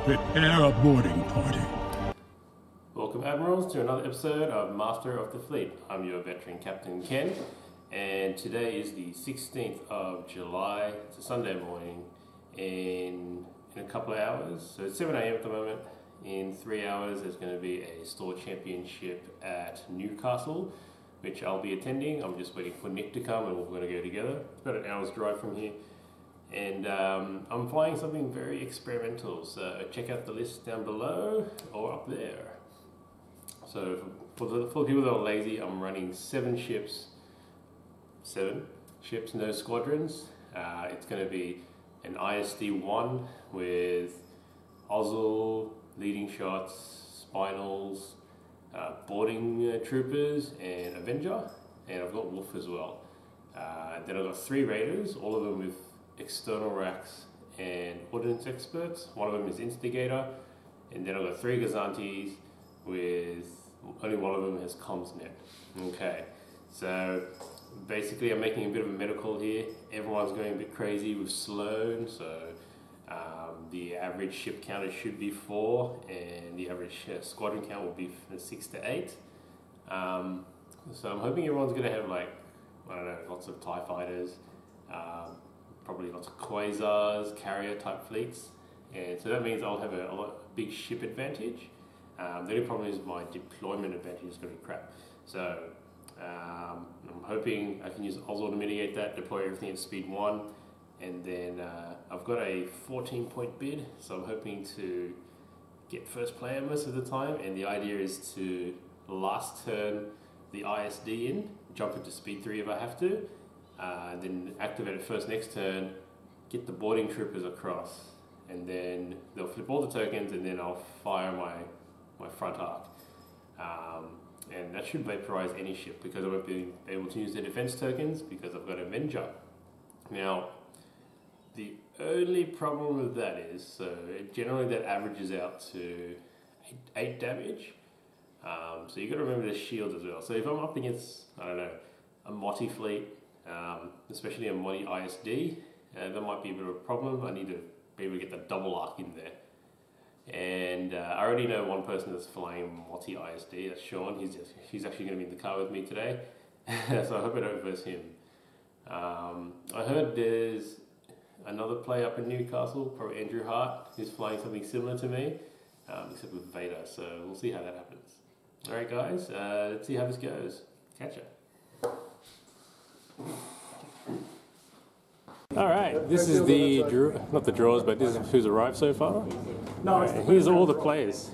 Prepare a boarding party. Welcome, Admirals, to another episode of Master of the Fleet. I'm your veteran Captain Ken, and today is the 16th of July. It's a Sunday morning. In a couple of hours, so it's 7 AM at the moment. In 3 hours, there's going to be a store championship at Newcastle, which I'll be attending. I'm just waiting for Nick to come, and we're going to go together. It's about an hour's drive from here. And I'm flying something very experimental, so check out the list down below or up there. So for the people that are lazy, I'm running 7 ships, no squadrons. It's going to be an ISD-1 with Ozzel, leading shots, spinals, boarding troopers, and Avenger, and I've got Wolf as well. Then I've got 3 raiders, all of them with external racks and ordnance experts. One of them is Instigator, and then I've got 3 Gazantes with only one of them has CommsNet. Okay, so basically I'm making a bit of a medical here. Everyone's going a bit crazy with Sloan, so the average ship counter should be 4, and the average squadron count will be 6 to 8. So I'm hoping everyone's going to have, like, I don't know, lots of TIE fighters, probably lots of quasars, carrier type fleets, and so that means I'll have a big ship advantage. The only problem is my deployment advantage is going to be crap. So I'm hoping I can use Ozzel to mitigate that, deploy everything at speed 1, and then I've got a 14-point bid, so I'm hoping to get first player most of the time, and the idea is to last turn the ISD in, jump into speed 3 if I have to, then activate it first next turn, get the boarding troopers across, and then they'll flip all the tokens, and then I'll fire my front arc. And that should vaporize any ship because I won't be able to use the defense tokens because I've got Avenger. Now, the only problem with that is, so generally that averages out to 8 damage. So you've got to remember the shields as well. So if I'm up against, I don't know, a Motti fleet, especially a Motti ISD, that might be a bit of a problem. I need to be able to get the double arc in there. And I already know one person that's flying Motti ISD, that's Sean. He's actually going to be in the car with me today, so I hope I don't verse him. I heard there's another player up in Newcastle, probably Andrew Hart, who's flying something similar to me, except with Vader, so we'll see how that happens. Alright guys, let's see how this goes. Catch ya. Alright, this is the, not the draws, but this is who's arrived so far. Right, here's all the players.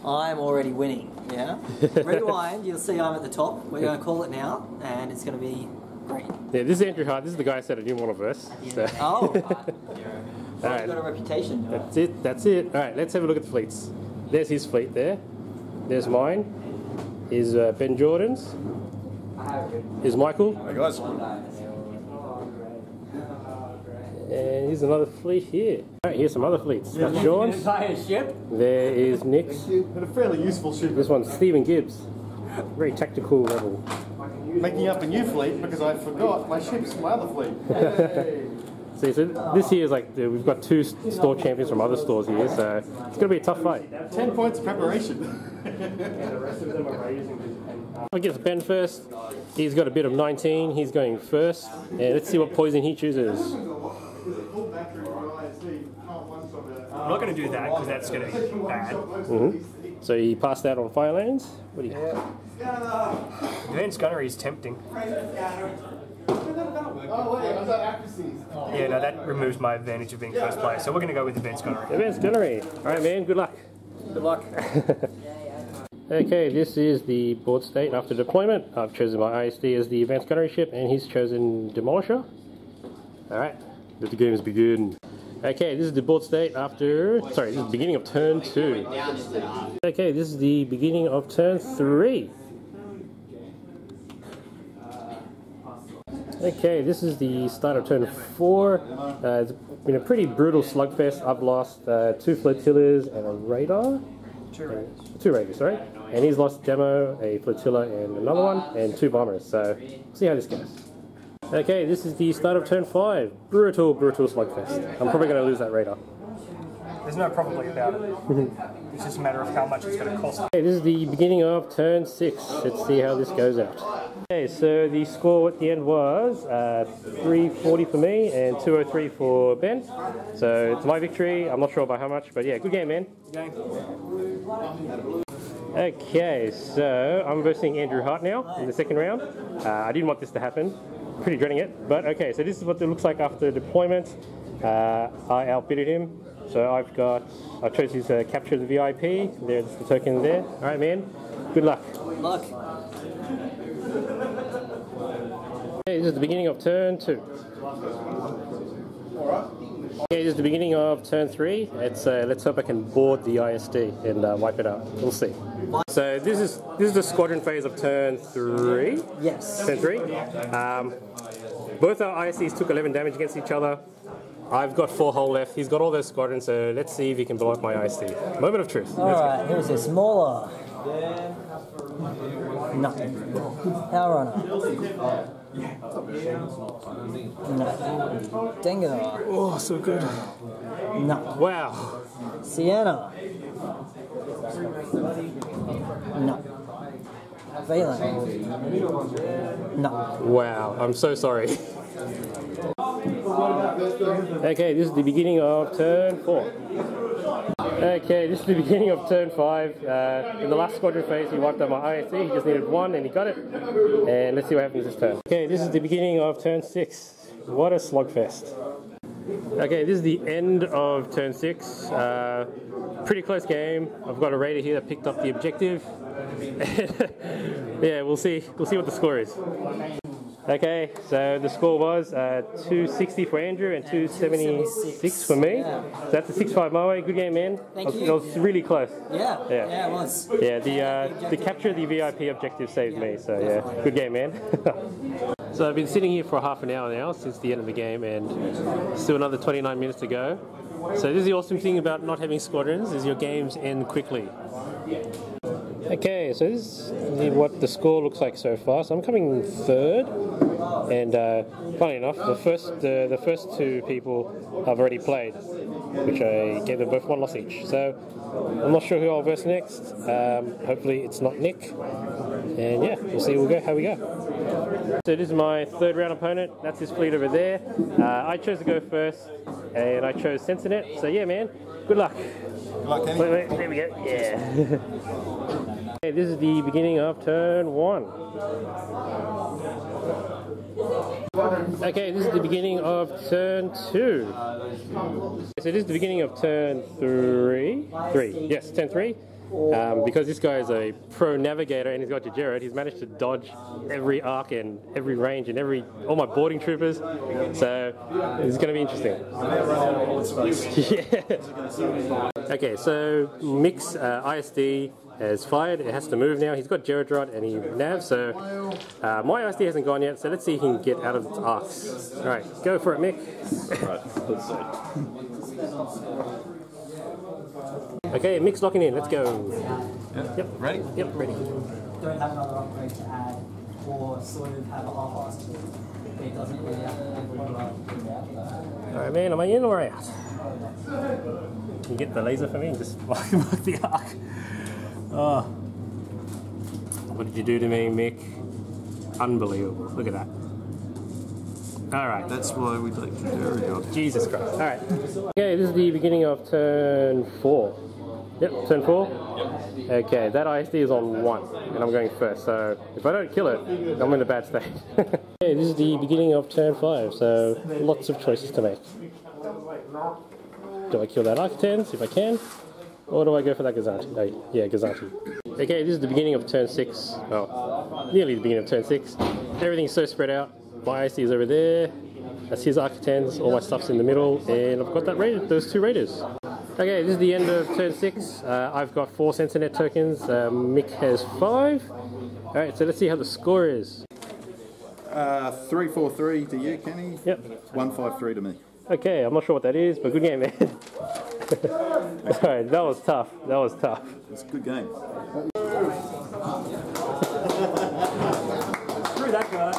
I'm already winning, yeah? Rewind, you'll see I'm at the top. We're going to call it now, and it's going to be great. Yeah, this is Andrew Hart. This is the guy I said I didn't want to verse. Yeah. So. Oh, right. All right. You've got a reputation. That's it. Alright, let's have a look at the fleets. There's his fleet there. There's mine. Here's Ben Jordan's. Here's Michael. Hey guys. And here's another fleet here. Alright, here's some other fleets. That's Sean's. Entire ship. There is Nick's. And a fairly useful ship. This one's Stephen Gibbs. Very tactical level. Making up a new fleet because I forgot my ship's my other fleet. Hey. See, so this here is like, we've got 2 store champions from other stores here, so it's going to be a tough fight. 10 points of preparation. I'll give Ben first. He's got a bid of 19. He's going first. And let's see what poison he chooses. I'm not going to do that because that's going to be bad. So he passed out on fire lanes. What do you? Advanced gunnery is tempting. Yeah, no, that removes my advantage of being first player. So we're going to go with advanced gunnery. Advanced gunnery. All right, man. Good luck. Good luck. Okay, this is the board state after deployment. I've chosen my ISD as the advanced gunnery ship, and he's chosen Demolisher. All right, let the games begin. Okay, this is the board state after, sorry, this is the beginning of turn 2. Okay, this is the beginning of turn 3. Okay, this is the start of turn 4. It's been a pretty brutal slugfest. I've lost 2 flotillas and a radar. 2 raiders, sorry. And he's lost Demo, a flotilla and another one, and 2 bombers. So, see how this goes. Okay, this is the start of turn 5. Brutal, brutal slugfest. I'm probably going to lose that radar. There's no probably about it. It's just a matter of how much it's going to cost. Okay, this is the beginning of turn 6. Let's see how this goes out. Okay, so the score at the end was 340 for me and 203 for Ben. So it's my victory. I'm not sure by how much, but yeah, good game, man. Game. Okay, so I'm versing Andrew Hart now in the second round. I didn't want this to happen. Pretty dreading it, but okay, so this is what it looks like after deployment. I outbid him, so I chose his capture the VIP. There's the token there. All right, man. Good luck. Luck. Okay, this is the beginning of turn 2. Okay, this is the beginning of turn 3. It's let's hope I can board the ISD and wipe it out. We'll see. So this is the squadron phase of turn 3. Yes. Turn 3. Both our ISDs took 11 damage against each other. I've got 4 hull left. He's got all those squadrons, so let's see if he can blow up my ISD. Moment of truth. Alright, here's a smaller. Nothing. Power runner. No. Dengar. Oh, so good. No. Wow. Sienna. No. Valen. No. Wow. I'm so sorry. Okay, this is the beginning of turn 4. Okay, this is the beginning of turn 5. In the last squadron phase, he wiped out my ISD. He just needed 1 and he got it. And let's see what happens this turn. Okay, this is the beginning of turn 6. What a slugfest. Okay, this is the end of turn 6. Pretty close game. I've got a raider here that picked up the objective. Yeah, we'll see. We'll see what the score is. Okay, so the score was 260 for Andrew and 276 for me. Yeah. So that's a 6-5 my way. Good game, man. Thank you. It was really close. Yeah. Yeah. Yeah, it was. Yeah, the capture the VIP objective saved me. So yeah, good game, man. So I've been sitting here for half an hour now since the end of the game, and still another 29 minutes to go. So this is the awesome thing about not having squadrons, is your games end quickly. Okay, so this is what the score looks like so far. So I'm coming third, and funny enough, the first 2 people I've already played, which I gave them both 1 loss each. So I'm not sure who I'll verse next. Hopefully it's not Nick, and yeah, we'll see how we go. So this is my 3rd round opponent. That's his fleet over there. I chose to go first, and I chose Sensinet. So yeah, man, good luck. Good luck, Kenny. Wait, there we go. Yeah. Okay, this is the beginning of turn 1. Okay, this is the beginning of turn 2. So this is the beginning of turn 3. Yes, turn 3. Because this guy is a pro navigator and he's got Jared, he's managed to dodge every arc and every range and all my boarding troopers. So it's going to be interesting. Yeah. Okay, so Mick's ISD has fired. It has to move now. He's got Jared Rod and he nav. So my ISD hasn't gone yet. So let's see if he can get out of its arcs. All right, go for it, Mick. Right, let's see. Okay, Mick's locking in. Let's go. Yep. Ready? Yep, ready. Don't have another upgrade to add, or sort of have a half-assed. It doesn't really All right, man. Am I in or out? Can you get the laser for me and just mark the arc? Oh. What did you do to me, Mick? Unbelievable. Look at that. All right. That's why we like to do it. Jesus Christ. All right. Okay, this is the beginning of turn 4. Yep, turn 4. Okay, that ISD is on 1, and I'm going first. So if I don't kill it, I'm in a bad state. Okay, this is the beginning of turn 5. So lots of choices to make. Do I kill that Architens if I can? Or do I go for that Gazanti? Oh, yeah, Gazanti. Okay, this is the beginning of turn 6. Well, nearly the beginning of turn 6. Everything's so spread out. My IC is over there. That's his Architens. All my stuff's in the middle. And I've got that raider, those 2 raiders. Okay, this is the end of turn 6. I've got 4 Sensinet tokens. Mick has 5. Alright, so let's see how the score is. 343 to you, Kenny. Yep. 153 to me. Okay, I'm not sure what that is, but good game, man. Alright, that was tough. That was tough. It's a good game. Screw that guy.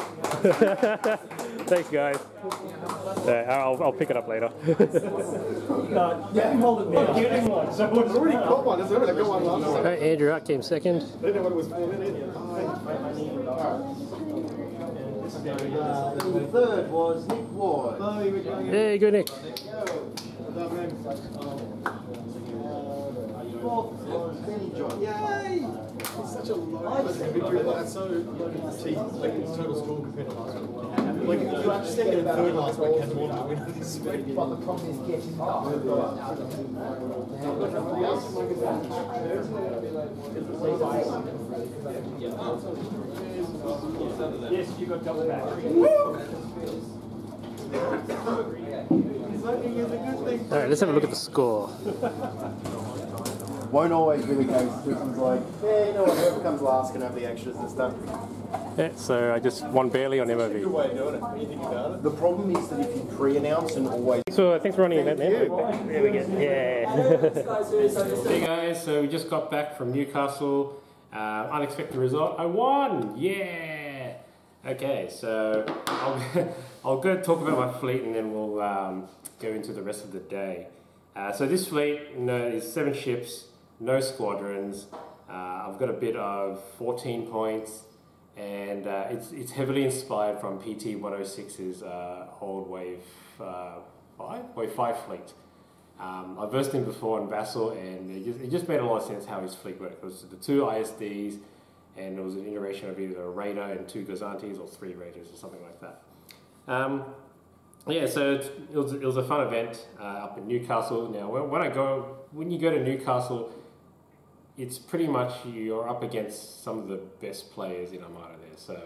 Thanks, guys. I'll pick it up later. Yeah, hold it now. I'm getting one. So I've already got one. I got one last time. Andrew Hart came second. I didn't know what it was for. The third was Nick Ward. Hey, good Nick. Fourth was Benny John. Yay! It's such a low victory. That's so cheap. Like it's total score compared to last week. Like you second and third last week had more than the winner this week. But the problem is getting up. Yes, you got double back. Alright, let's have a look at the score. Won't always be the case. Britain's like, yeah, you know what, whoever comes last can have the extras and stuff. Yeah, so I just won barely on Good MOV. way of doing it. What do you think about it? The problem is that if you pre-announce and always... Thanks for running an event, man. There we go. Yeah. Hey guys, so we just got back from Newcastle. Unexpected result. I won! Yeah! Okay, so I'll go talk about my fleet and then we'll go into the rest of the day. So this fleet is 7 ships, no squadrons. I've got a bid of 14 points, and it's heavily inspired from PT 106's old Wave 5 fleet. I versed him before in Vassal, and it just made a lot of sense how his fleet worked. It was the 2 ISDs, and it was an iteration of either a Raider and 2 Gazantes, or 3 Raiders, or something like that. Yeah, so it was a fun event up in Newcastle. Now, when you go to Newcastle, it's pretty much you're up against some of the best players in Armada there. So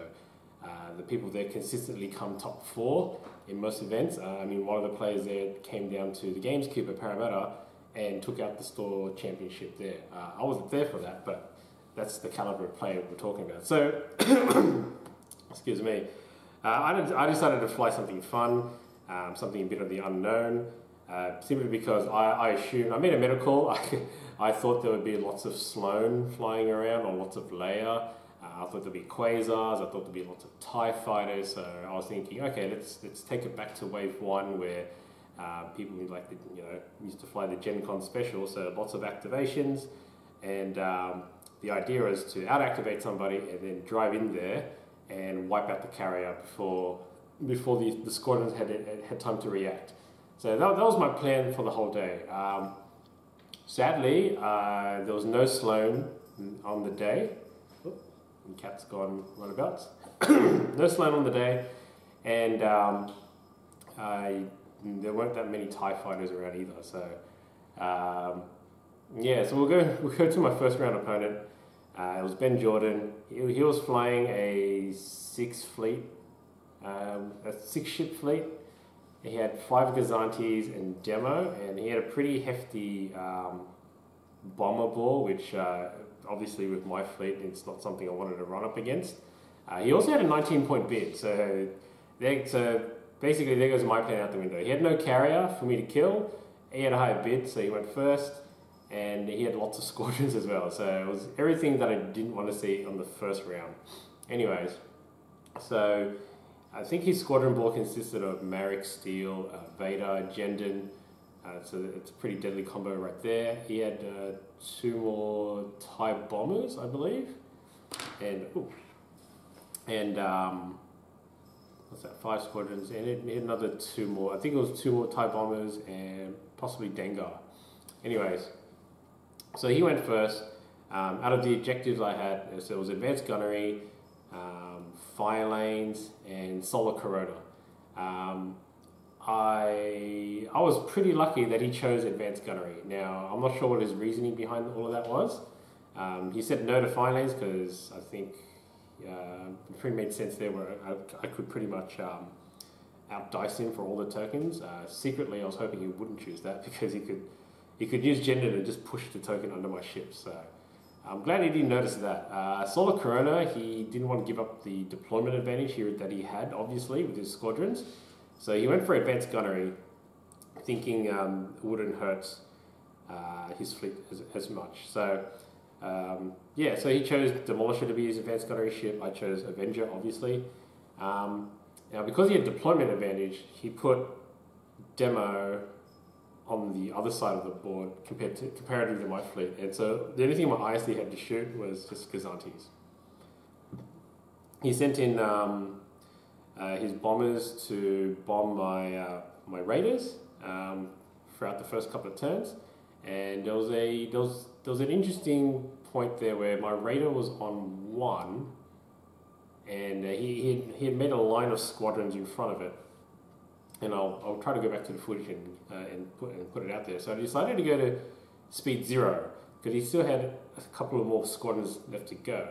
the people there consistently come top 4 in most events. I mean, one of the players there came down to the Games Cube at Parramatta and took out the store championship there. I wasn't there for that, but that's the caliber of player we're talking about. So, excuse me. I decided to fly something fun, something a bit of the unknown, simply because I assumed, I made a medical, I thought there would be lots of Sloan flying around or lots of Leia. I thought there'd be Quasars, I thought there'd be lots of TIE fighters, so I was thinking, okay, let's take it back to Wave 1 where people used to fly the Gen Con special, so lots of activations, and the idea is to out-activate somebody and then drive in there and wipe out the carrier before the squadrons had time to react. So that was my plan for the whole day. Sadly, there was no Sloan on the day. The cat's gone runabouts. No Sloan on the day, and there weren't that many TIE fighters around either. So yeah, so we'll go to my first round opponent. It was Ben Jordan. He was flying a 6-ship fleet. He had 5 Gazantes and demo, and he had a pretty hefty bomber ball, which obviously with my fleet, it's not something I wanted to run up against. He also had a 19-point bid, so basically there goes my plan out the window. He had no carrier for me to kill. He had a higher bid, so he went first. And he had lots of squadrons as well, so it was everything that I didn't want to see on the first round. Anyways, so I think his squadron ball consisted of Marek, Steele, Vader, Jendon, so it's a pretty deadly combo right there. He had 2 more TIE bombers, I believe, and what's that? 5 squadrons, and he had another 2 more. I think it was 2 more TIE bombers and possibly Dengar. Anyways. So he went first. Out of the objectives I had, so it was advanced gunnery, fire lanes, and solar corona. I was pretty lucky that he chose advanced gunnery. Now, I'm not sure what his reasoning behind all of that was. He said no to fire lanes because I think it pretty made sense there where I could pretty much outdice him for all the tokens. Secretly, I was hoping he wouldn't choose that because he could use Jendon and just push the token under my ship. So I'm glad he didn't notice that. Solar Corona, he didn't want to give up the deployment advantage here that he had, obviously, with his squadrons. So he went for advanced gunnery, thinking it wouldn't hurt his fleet as much. So yeah, so he chose Demolisher to be his advanced gunnery ship. I chose Avenger, obviously. Now, because he had deployment advantage, he put demo on the other side of the board comparative to my fleet, and so the only thing my ISD had to shoot was just Gazantes. He sent in his bombers to bomb my raiders throughout the first couple of turns, and there was an interesting point there where my raider was on 1, and he had made a line of squadrons in front of it. And I'll try to go back to the footage and put it out there. So I decided to go to speed 0 because he still had a couple of more squadrons left to go.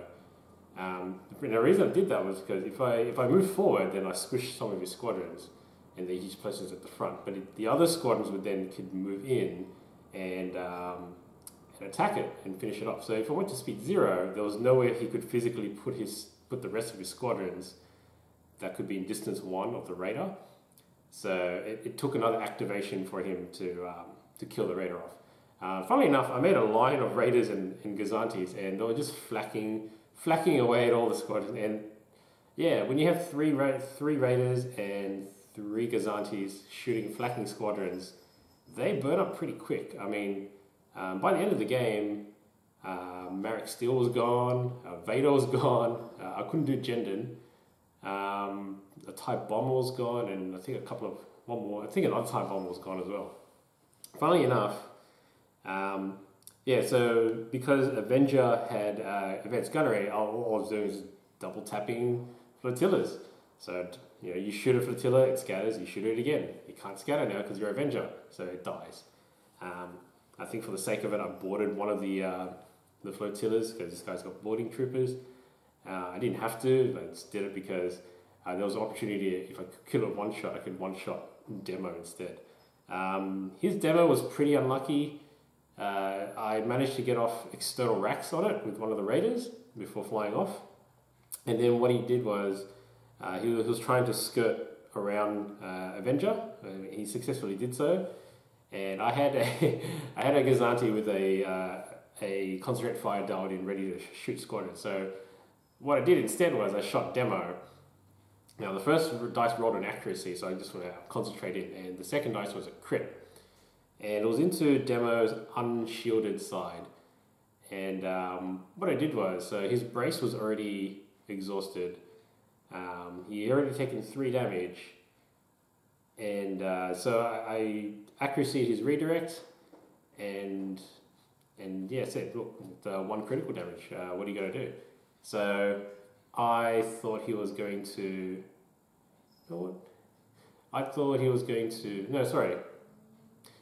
And the reason I did that was because if I move forward, then I squish some of his squadrons, and then he just places at the front. But the other squadrons could move in and attack it and finish it off. So if I went to speed 0, there was nowhere he could physically put the rest of his squadrons that could be in distance 1 of the raider. So it took another activation for him to kill the raider off. Funnily enough, I made a line of raiders and Gazantes, and they were just flacking away at all the squadrons. And yeah, when you have three raiders and 3 Gazantes shooting flacking squadrons, they burn up pretty quick. I mean, by the end of the game, Marek Steel was gone, Vader was gone, I couldn't do Jendon. A type bomber was gone, and I think one more. I think another type bomber was gone as well. Funnily enough, so because Avenger had advanced gunnery, all I was doing was double tapping flotillas. So you shoot a flotilla, it scatters. You shoot it again, it can't scatter now because you're Avenger, so it dies. I think for the sake of it, I boarded one of the flotillas because this guy's got boarding troopers. I didn't have to, I just did it because there was an opportunity. If I could kill it one shot, I could one shot demo instead. His demo was pretty unlucky. I managed to get off external racks on it with one of the raiders before flying off. And then what he did was he was trying to skirt around Avenger. He successfully did so. And I had a Gazante with a concentrate fire dialed in, ready to shoot squadron. So what I did instead was I shot demo. Now the first dice rolled an accuracy, so I just want to concentrate in, and the second dice was a crit. And it was into demo's unshielded side. And what I did was, so his brace was already exhausted. He had already taken 3 damage. And so I accuracy'd his redirect, and said, look, the 1 critical damage, what are you going to do? So I thought he was going to,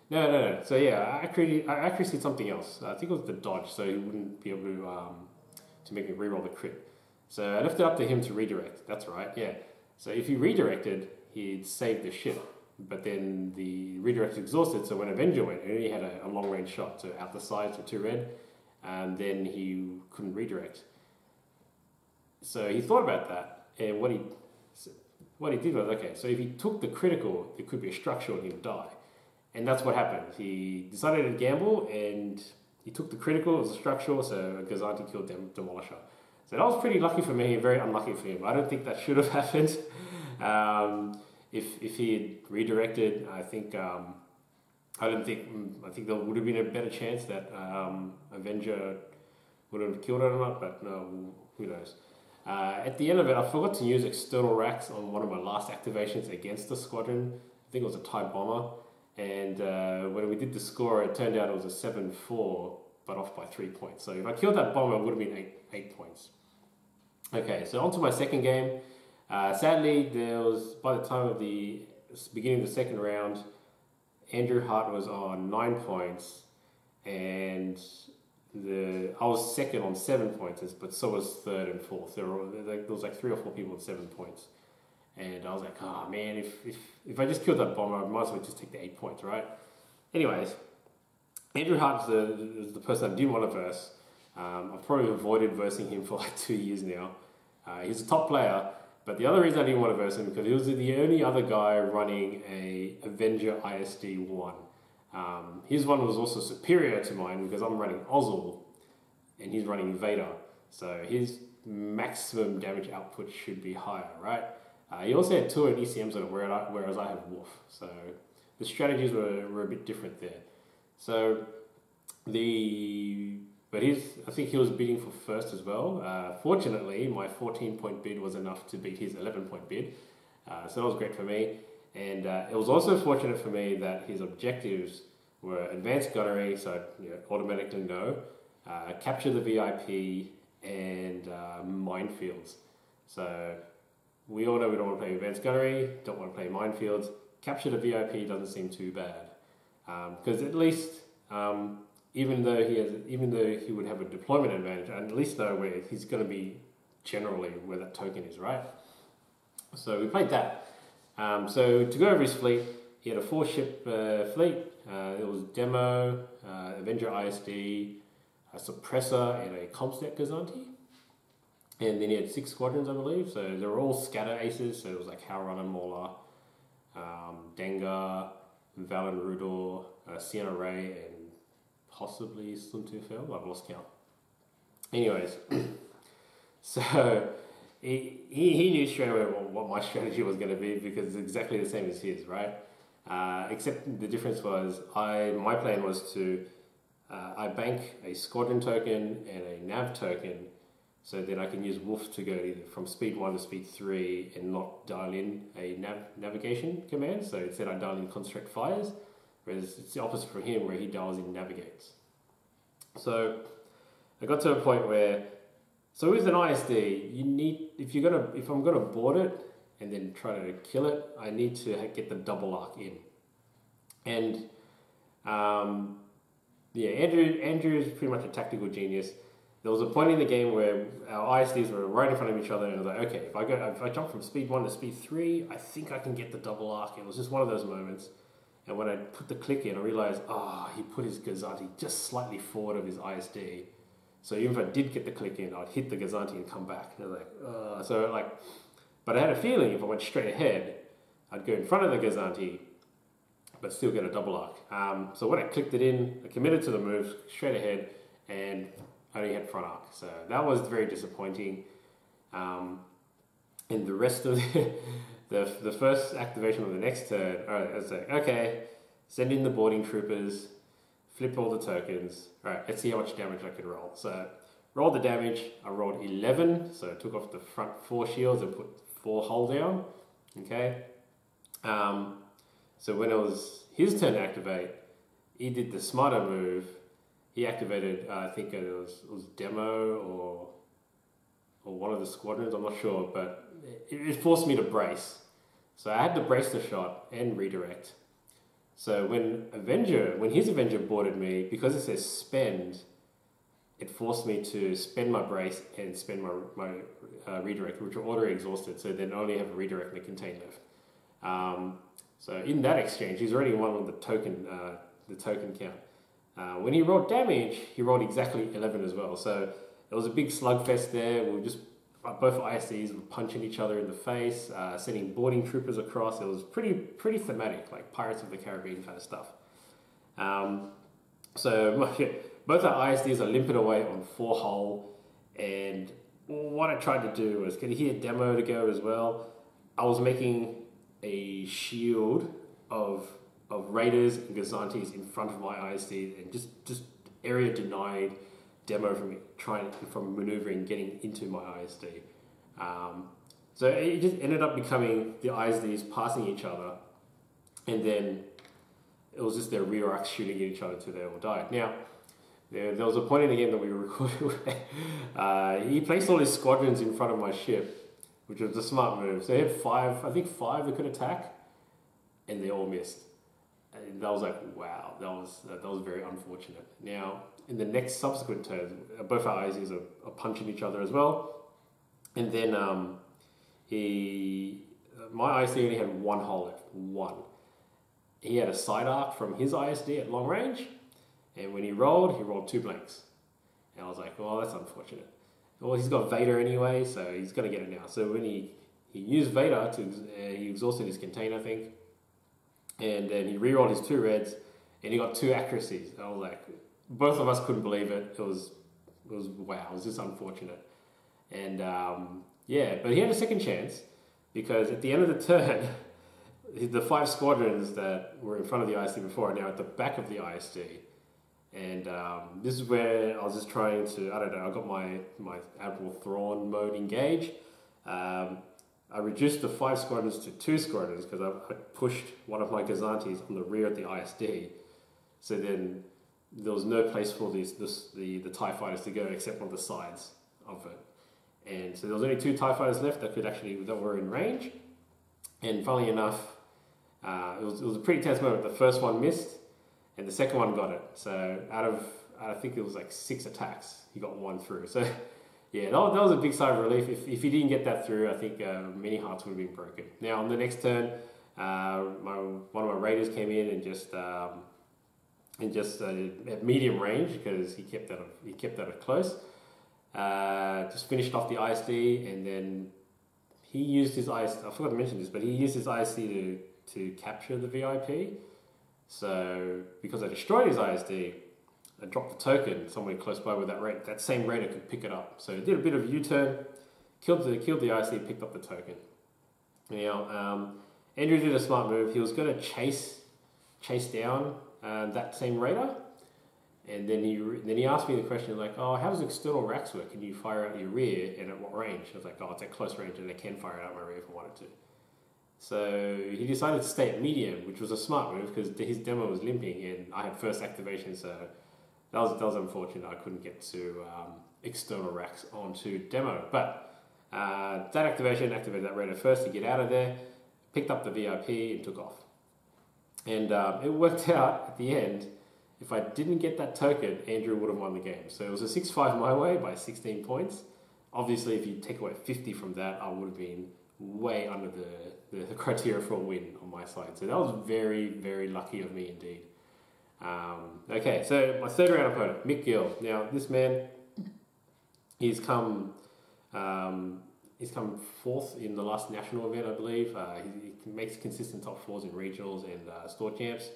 No. So yeah, I accuracy'd something else. I think it was the dodge, so he wouldn't be able to make me reroll the crit. So I left it up to him to redirect. That's right, yeah. So if he redirected, he'd save the ship. But then the redirect exhausted, so when Avenger went, he only had a long range shot, so out the sides for 2 red, and then he couldn't redirect. So he thought about that, and what he did was, okay, so if he took the critical, it could be a structural and he would die. And that's what happened. He decided to gamble, and he took the critical, it was a structural, so Gazanti killed Demolisher. So that was pretty lucky for me, very unlucky for him. I don't think that should have happened. If he had redirected, I think there would have been a better chance that Avenger would have killed it or not, but no, who knows. At the end of it, I forgot to use external racks on one of my last activations against the squadron. I think it was a TIE bomber. And when we did the score, it turned out it was a 7-4, but off by 3 points. So if I killed that bomber, it would have been 8 points. Okay, so on to my second game. Sadly, by the time of the beginning of the second round, Andrew Hart was on 9 points, and I was second on 7 points, but so was third and fourth. There was like 3 or 4 people with 7 points. And I was like, oh man, if I just killed that bomber, I might as well just take the 8 points, right? Anyways, Andrew Hart was the person I didn't want to verse. I've probably avoided versing him for like 2 years now. He's a top player, but the other reason I didn't want to verse him because he was the only other guy running a Avenger ISD 1. His one was also superior to mine because I'm running Ozzel and he's running Vader. So his maximum damage output should be higher, right? He also had 2 ECMs on it, whereas I have Wolf. So the strategies were a bit different there. So I think he was bidding for first as well. Fortunately, my 14-point bid was enough to beat his 11-point bid, so that was great for me. And it was also fortunate for me that his objectives were advanced gunnery, so automatically no, capture the VIP, and minefields. So we all know we don't want to play advanced gunnery, don't want to play minefields. Capture the VIP doesn't seem too bad, because at least even though he would have a deployment advantage, I at least know where he's going to be generally where that token is, right? So we played that. So to go over his fleet, he had a 4-ship fleet. It was Demo, Avenger ISD, a Suppressor, and a Comstat Gazanti. And then he had 6 squadrons, I believe. So they were all scatter aces. So it was like Howrunner, Mauler, Dengar, Valen Rudor, Sienna Ray, and possibly Sluntufel. I've lost count. Anyways, so he knew straight away what my strategy was going to be, because it's exactly the same as his, right? Except the difference was my plan was to I bank a squadron token and a nav token, so then I can use Wolf to go either from speed 1 to speed 3 and not dial in a navigation command. So instead I dial in construct fires, whereas it's the opposite for him, where he dials in navigates. So I got to a point where, so with an ISD, you need, if I'm gonna board it and then try to kill it, I need to get the double arc in. And Andrew is pretty much a tactical genius. There was a point in the game where our ISDs were right in front of each other, and I was like, okay, if I jump from speed 1 to speed 3, I think I can get the double arc. It was just one of those moments. And when I put the click in, I realized, he put his Gazanti just slightly forward of his ISD. So even if I did get the click in, I'd hit the Gazanti and come back. And I was like, but I had a feeling if I went straight ahead, I'd go in front of the Gazanti, but still get a double arc. So when I clicked it in, I committed to the move straight ahead, and I only had front arc. So that was very disappointing. And the rest of the first activation of the next turn, I was like, okay, send in the boarding troopers, flip all the tokens. All right, let's see how much damage I can roll. So rolled the damage. I rolled 11, so I took off the front 4 shields and put 4 hull down. Okay. So when it was his turn to activate, he did the smarter move. He activated, I think it was Demo or one of the squadrons, I'm not sure, but it forced me to brace. So I had to brace the shot and redirect. So when his Avenger boarded me, because it says spend, it forced me to spend my brace and spend my redirect, which were already exhausted, so then only have a redirect and a contain left. So in that exchange, he's already won with the token count. When he rolled damage, he rolled exactly 11 as well. So it was a big slugfest there. We were just, both ISDs were punching each other in the face, sending boarding troopers across. It was pretty thematic, like Pirates of the Caribbean kind of stuff. So both our ISDs are limping away on 4 hull, and what I tried to do was, can you hear Demo to go as well? I was making a shield of Raiders and Gazantis in front of my ISD, and just area denied Demo from maneuvering, getting into my ISD. So it just ended up becoming the ISDs passing each other, and then it was just their rear arcs shooting at each other until they all died. Now, there was a point in the game that we recorded where he placed all his squadrons in front of my ship, which was a smart move. So he had 5 that could attack, and they all missed. And that was like, wow, that was very unfortunate. Now, in the next subsequent turns, both our ISDs are punching each other as well. And then my ISD only had 1 hull left, 1. He had a side arc from his ISD at long range, and when he rolled 2 blanks. And I was like, well, that's unfortunate. Well, he's got Vader anyway, so he's going to get it now. So when he used Vader, he exhausted his container, I think, and then he rerolled his 2 reds, and he got 2 accuracies. I was like, both of us couldn't believe it. It was wow. It was just unfortunate. And but he had a second chance, because at the end of the turn, the 5 squadrons that were in front of the ISD before are now at the back of the ISD. And this is where I was just trying to, I don't know, I got my Admiral Thrawn mode engaged. I reduced the 5 squadrons to 2 squadrons because I pushed one of my Gazantis on the rear of the ISD. So then there was no place for the TIE fighters to go except on the sides of it. And so there was only 2 TIE fighters left that were in range. And funnily enough, it was a pretty tense moment. The first one missed, and the second one got it. So out of I think it was like 6 attacks, he got 1 through. So yeah, that was a big sigh of relief. If he didn't get that through, I think many hearts would have been broken. Now on the next turn, one of my raiders came in and just at medium range because he kept that at close. Just finished off the ISD, and then he used his ISD. I forgot to mention this, but he used his ISD to capture the VIP. So because I destroyed his ISD, I dropped the token somewhere close by where that same raider could pick it up. So he did a bit of a U-turn, killed the ISD, picked up the token. Now Andrew did a smart move. He was going to chase down that same raider, and then he asked me the question like, "Oh, how does external racks work? Can you fire out your rear, and at what range?" I was like, "Oh, it's at close range, and I can fire out my rear if I wanted to." So he decided to stay at medium, which was a smart move because his demo was limping, and I had first activation, so that was unfortunate. I couldn't get to external racks onto demo, but that activated that raider first to get out of there, picked up the VIP and took off. And it worked out at the end. If I didn't get that token, Andrew would have won the game. So it was a 6-5 my way by 16 points. Obviously, if you take away 50 from that, I would have been way under the criteria for a win on my side. So that was very, very lucky of me indeed. Okay, so my third round opponent, Mick Gill. Now, this man, he's come 4th in the last national event, I believe. He makes consistent top 4s in regionals and store champs.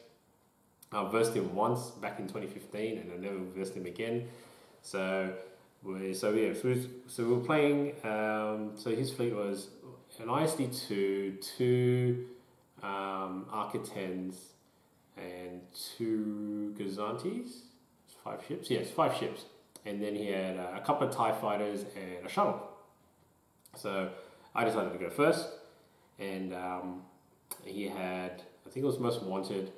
I versed him once back in 2015, and I never versed him again. So we were playing. So his fleet was an ISD-2, 2 Arca 10s, and 2 Gazantis. 5 ships. Yes, 5 ships. And then he had a couple of TIE fighters and a shuttle. So I decided to go first, and he had, I think it was most wanted.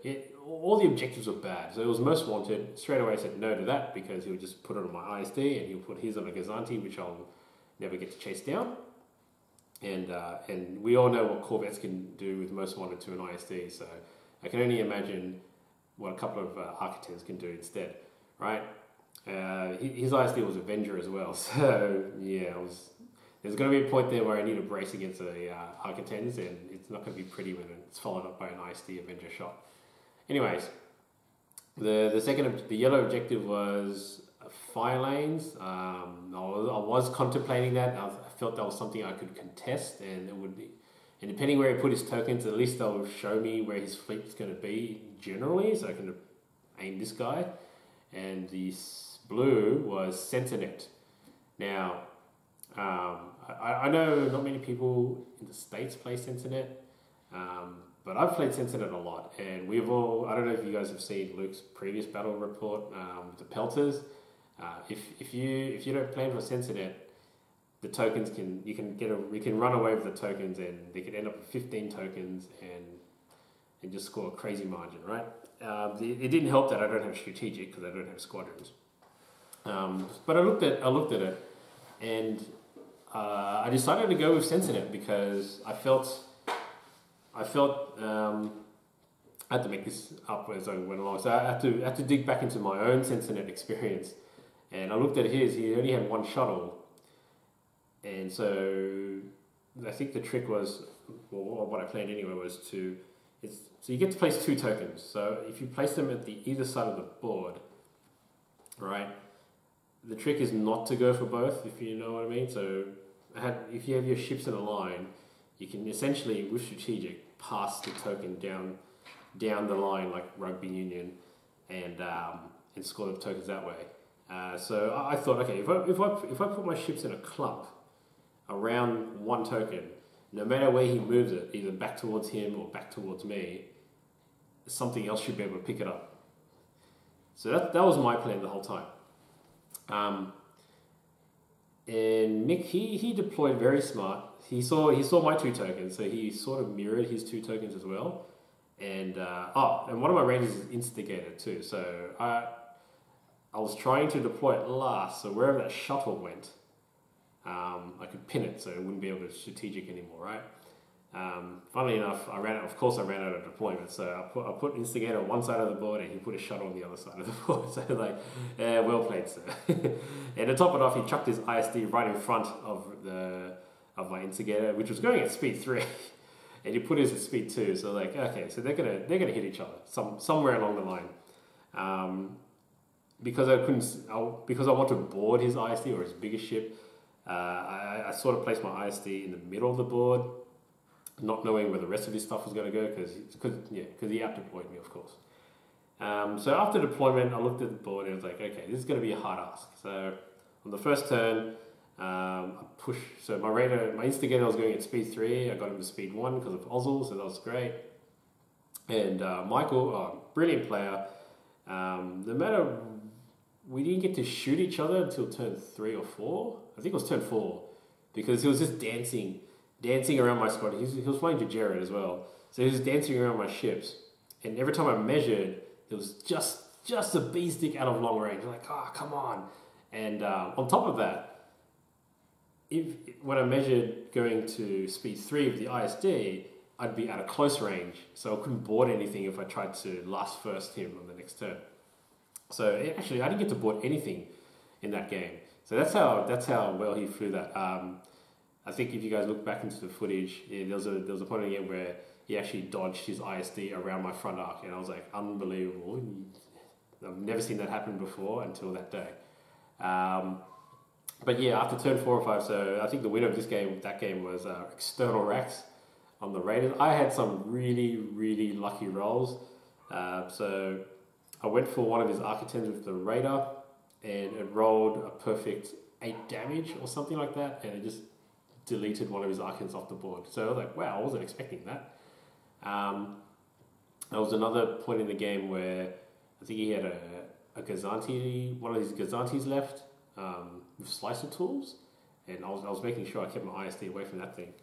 All the objectives were bad, so it was most wanted. Straight away I said no to that because he would just put it on my ISD, and he'll put his on a Gazanti, which I'll never get to chase down. And we all know what Corvettes can do with most wanted to an ISD, so I can only imagine what a couple of Architects can do instead, right? His ISD was Avenger as well, so yeah, there's going to be a point there where I need to brace against the Architects, and it's not going to be pretty when it's followed up by an ISD Avenger shot. Anyways, the yellow objective was fire lanes. I was contemplating that. I felt that was something I could contest, and it would be, and depending where he put his tokens, at least they'll show me where his fleet is going to be generally, so I can aim this guy. And the blue was Sentinel. Now, I know not many people in the States play Sentinel, but I've played Sentinel a lot, and I don't know if you guys have seen Luke's previous battle report, the Pelters. If you don't plan for Sentinel, the tokens you can run away with the tokens, and they can end up with 15 tokens and just score a crazy margin, right? It didn't help that I don't have strategic because I don't have squadrons. But I looked at it, and I decided to go with Sentinel because I felt I had to make this up as I went along. So I had to dig back into my own Sentinel experience, and I looked at his. He only had 1 shuttle, and so I think the trick was, well, what I planned anyway was so you get to place 2 tokens. So if you place them at either side of the board, right? The trick is not to go for both, if you know what I mean. So if you have your ships in a line, you can essentially, with strategic, pass the token down the line like rugby union, and score the tokens that way. So I thought, okay, if I put my ships in a clump around 1 token, no matter where he moves it, either back towards him or back towards me, something else should be able to pick it up. So that was my plan the whole time. And Mick, he deployed very smart. He saw my 2 tokens, so he sort of mirrored his 2 tokens as well. And and one of my ranges is instigator too. So I was trying to deploy it last, so wherever that shuttle went, I could pin it, so it wouldn't be able to strategic anymore, right? Funnily enough, I ran out of deployment, so I put instigator on one side of the board, and he put a shuttle on the other side of the board. So like, well played, sir. And to top it off, he chucked his ISD right in front of my instigator, which was going at speed 3. And he put his at speed 2, so like, okay, so they're gonna hit each other somewhere along the line. Because I want to board his ISD or his bigger ship, I sort of placed my ISD in the middle of the board, not knowing where the rest of his stuff was going to go because he out-deployed me, of course. So after deployment, I looked at the board and I was like, okay, this is going to be a hard ask. So on the first turn, I pushed. So my instigator was going at speed 3. I got him to speed 1 because of Ozzel, so that was great. And Michael, brilliant player. No matter, we didn't get to shoot each other until turn 3 or 4. I think it was turn 4 because he was just dancing around my squad. He was playing Jared as well, so he was dancing around my ships. And every time I measured, there was just a bee stick out of long range. I'm like, come on. And on top of that, when I measured going to speed 3 with the ISD, I'd be at a close range, so I couldn't board anything if I tried to last first him on the next turn. So actually, I didn't get to board anything in that game. So that's how well he flew that. I think if you guys look back into the footage, there was a point in the game where he actually dodged his ISD around my front arc, and I was like, unbelievable. I've never seen that happen before until that day. But yeah, after turn 4 or 5, so I think the winner of that game was external racks on the Raiders. I had some really, really lucky rolls. So I went for one of his Architects with the Raider, and it rolled a perfect 8 damage or something like that, and it just deleted one of his Archons off the board. So I was like, wow, I wasn't expecting that. There was another point in the game where I think he had a Gazanti, one of his Gazantis left with slicer tools, and I was making sure I kept my ISD away from that thing.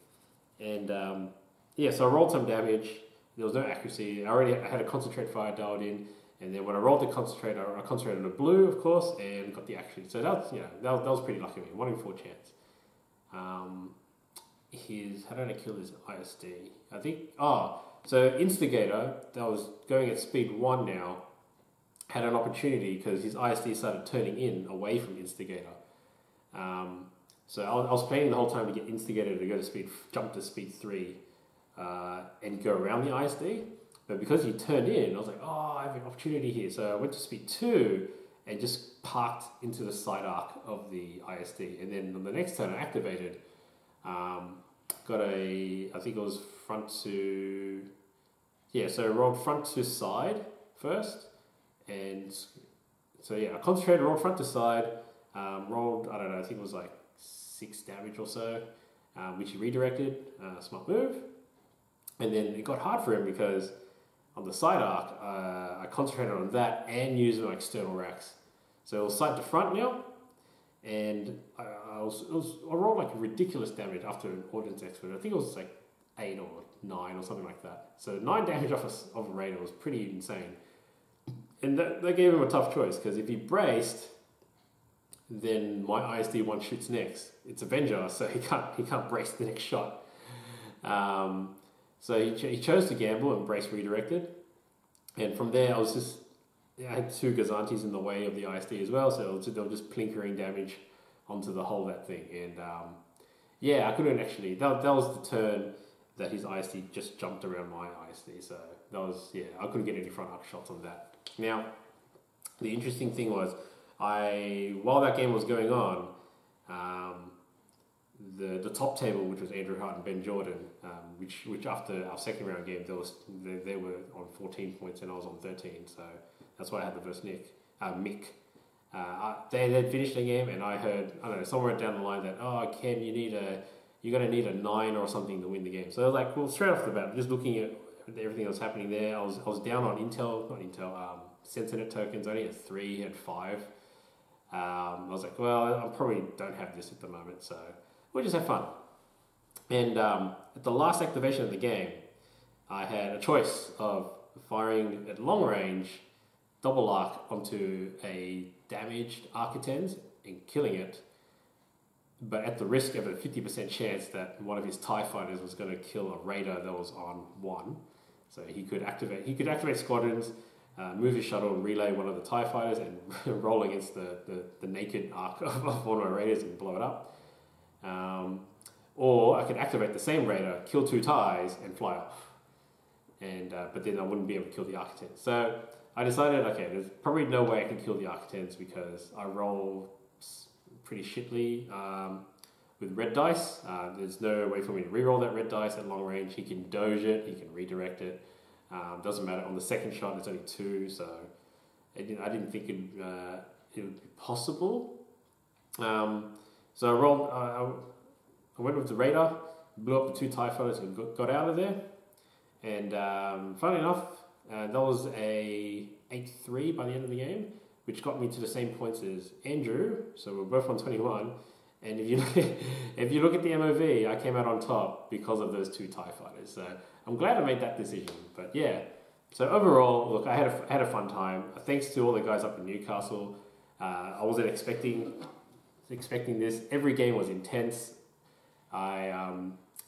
And so I rolled some damage. There was no accuracy. I had a concentrate fire dialed in, and then when I rolled the concentrate, I concentrated on a blue, of course, and got the accuracy. So that was pretty lucky of me. 1 in 4 chance. How did I kill his ISD? I think, so Instigator, that was going at speed 1 now, had an opportunity because his ISD started turning in away from Instigator. So I was planning the whole time to get Instigator to jump to speed 3 and go around the ISD. But because he turned in, I was like, I have an opportunity here. So I went to speed 2 and just parked into the side arc of the ISD. And then on the next turn, I activated. I think it was front to... Yeah, so I rolled front to side first. And so yeah, I concentrated, rolled front to side. Rolled, I don't know, I think it was like 6 damage or so, which he redirected. Smart move. And then it got hard for him because on the side arc, I concentrated on that and used my external racks. So it was side to front now, and I rolled like ridiculous damage after an Ordnance Expert. I think it was like 8 or 9 or something like that. So 9 damage off a Raider was pretty insane. And that gave him a tough choice, because if he braced, then my ISD 1 shoots next. It's Avenger, so he can't brace the next shot. So he chose to gamble and brace redirected. And from there, I had 2 Gazantis in the way of the ISD as well, so they were just plinkering damage onto the whole of that thing. And I couldn't actually, that was the turn that his ISD just jumped around my ISD. So that was, I couldn't get any front arc shots on that. Now, the interesting thing was, while that game was going on, the top table, which was Andrew Hart and Ben Jordan, which after our second round game, they were on 14 points and I was on 13, so that's why I had to verse Mick. They had finished the game, and I heard, I don't know, somewhere down the line that, Ken, you need you're going to need a 9 or something to win the game. So I was like, well, straight off the bat, just looking at everything that was happening there, I was down on Sentinel tokens. I only had 3, had 5. I was like, well, I probably don't have this at the moment, so we'll just have fun. And at the last activation of the game, I had a choice of firing at long range, double arc onto a damaged Architens and killing it, but at the risk of a 50% chance that one of his TIE fighters was going to kill a raider that was on 1. So he could activate squadrons, move his shuttle and relay one of the TIE fighters and roll against the naked arc of one of my raiders and blow it up. Or I could activate the same raider, kill 2 TIEs and fly off. And but then I wouldn't be able to kill the Architens. So I decided, okay, there's probably no way I can kill the Architens because I roll pretty shitly with red dice. There's no way for me to reroll that red dice at long range. He can doge it, he can redirect it. Doesn't matter. On the second shot, there's only 2, so I didn't think it would be possible. So I rolled. I went with the radar, blew up the 2 TIE fighters and got out of there. And funnily enough, that was a 8-3 by the end of the game, which got me to the same points as Andrew. So we're both on 21. And if you look at the MOV, I came out on top because of those 2 TIE fighters. So I'm glad I made that decision. But yeah, so overall, look, I had a fun time. Thanks to all the guys up in Newcastle. I wasn't expecting this. Every game was intense.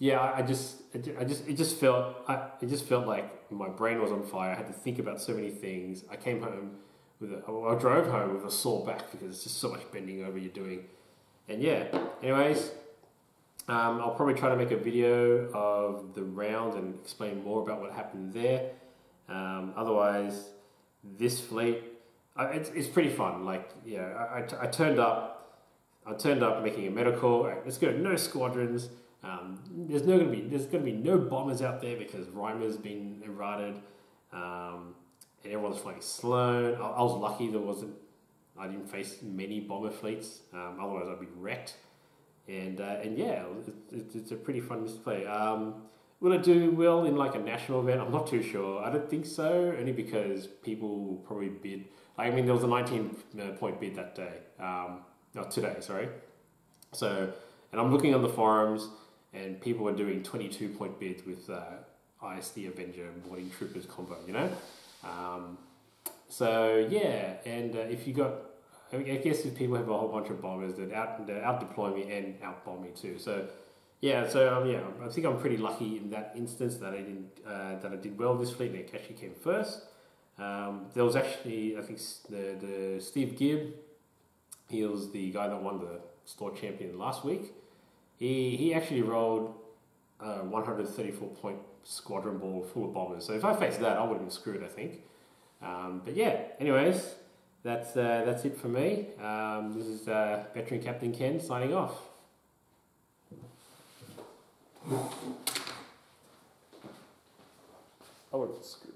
It just felt like my brain was on fire. I had to think about so many things. I came home I drove home with a sore back because it's just so much bending over you're doing. And yeah, anyways, I'll probably try to make a video of the round and explain more about what happened there. Otherwise, this fleet, it's pretty fun. Like, yeah, I turned up making a medical. Right, let's go. No squadrons. There's gonna be no bombers out there because Reimer's been errated, and everyone's flying Sloan. I was lucky I didn't face many bomber fleets. Otherwise, I'd be wrecked. And yeah, it's a pretty fun display. Will it do well in like a national event? I'm not too sure. I don't think so, only because people will probably bid. I mean, there was a 19-point bid that day. Today, sorry. So, and I'm looking on the forums, and people are doing 22-point bids with ISD Avenger boarding troopers combo, you know? So yeah, and if you got, I guess if people have a whole bunch of bombers that out deploy me and out bomb me too. So yeah, I think I'm pretty lucky in that instance that I did well this fleet and it actually came first. There was actually, I think the Steve Gibb, he was the guy that won the store champion last week. He actually rolled a 134-point squadron ball full of bombers. So if I faced that, I would have been screwed, I think. But yeah, anyways, that's it for me. This is Veteran Captain Ken signing off. I would have been screwed.